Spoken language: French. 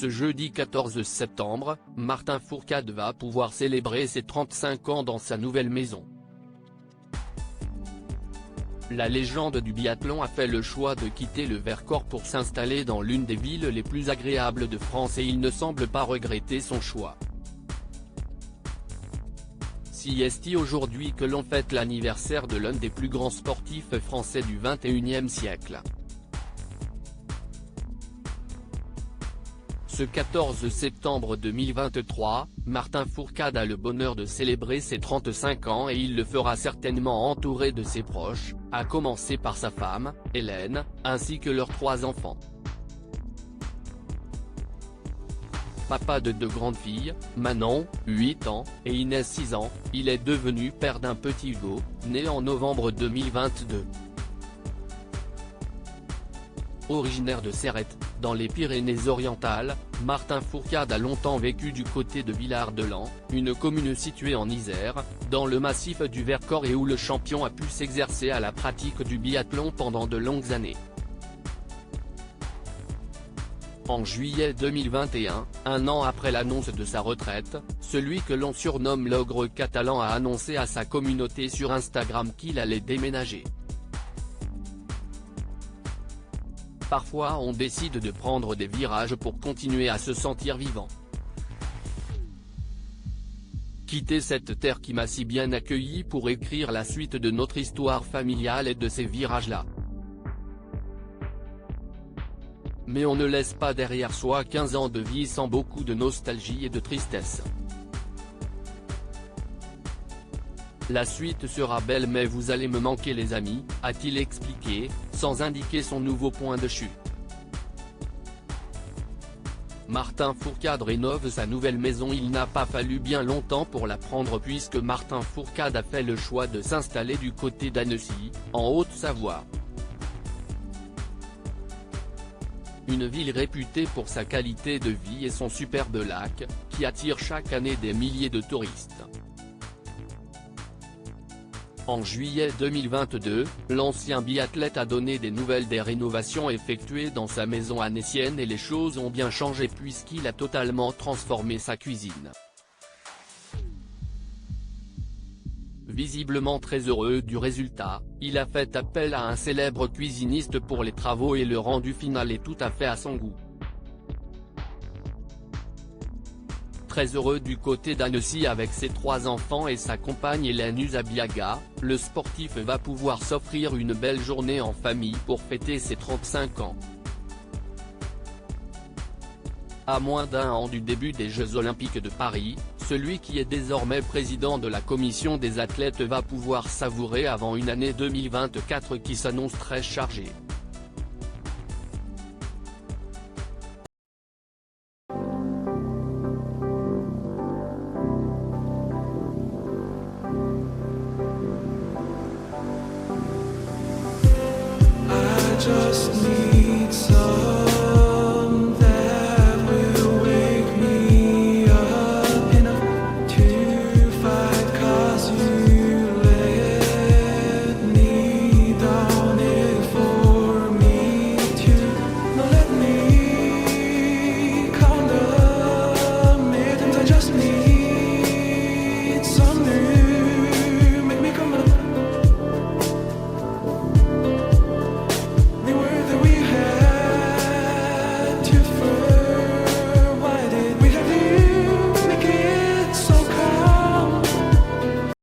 Ce jeudi 14 septembre, Martin Fourcade va pouvoir célébrer ses 35 ans dans sa nouvelle maison. La légende du biathlon a fait le choix de quitter le Vercors pour s'installer dans l'une des villes les plus agréables de France et il ne semble pas regretter son choix. Si est aujourd'hui que l'on fête l'anniversaire de l'un des plus grands sportifs français du XXIe siècle. Ce 14 septembre 2023, Martin Fourcade a le bonheur de célébrer ses 35 ans et il le fera certainement entouré de ses proches, à commencer par sa femme, Hélène, ainsi que leurs 3 enfants. Papa de 2 grandes filles, Manon, 8 ans, et Inès 6 ans, il est devenu père d'un petit Hugo, né en novembre 2022. Originaire de Serrette, dans les Pyrénées-Orientales, Martin Fourcade a longtemps vécu du côté de Villard-de-Lans, une commune située en Isère, dans le massif du Vercors et où le champion a pu s'exercer à la pratique du biathlon pendant de longues années. En juillet 2021, un an après l'annonce de sa retraite, celui que l'on surnomme l'ogre catalan a annoncé à sa communauté sur Instagram qu'il allait déménager. Parfois on décide de prendre des virages pour continuer à se sentir vivant. Quitter cette terre qui m'a si bien accueilli pour écrire la suite de notre histoire familiale et de ces virages-là. Mais on ne laisse pas derrière soi 15 ans de vie sans beaucoup de nostalgie et de tristesse. La suite sera belle mais vous allez me manquer les amis, a-t-il expliqué, sans indiquer son nouveau point de chute. Martin Fourcade rénove sa nouvelle maison. Il n'a pas fallu bien longtemps pour la prendre puisque Martin Fourcade a fait le choix de s'installer du côté d'Annecy, en Haute-Savoie. Une ville réputée pour sa qualité de vie et son superbe lac, qui attire chaque année des milliers de touristes. En juillet 2022, l'ancien biathlète a donné des nouvelles des rénovations effectuées dans sa maison annécienne et les choses ont bien changé puisqu'il a totalement transformé sa cuisine. Visiblement très heureux du résultat, il a fait appel à un célèbre cuisiniste pour les travaux et le rendu final est tout à fait à son goût. Très heureux du côté d'Annecy avec ses 3 enfants et sa compagne Hélène Usabiaga, le sportif va pouvoir s'offrir une belle journée en famille pour fêter ses 35 ans. À moins d'un an du début des Jeux Olympiques de Paris, celui qui est désormais président de la commission des athlètes va pouvoir savourer avant une année 2024 qui s'annonce très chargée. Just need some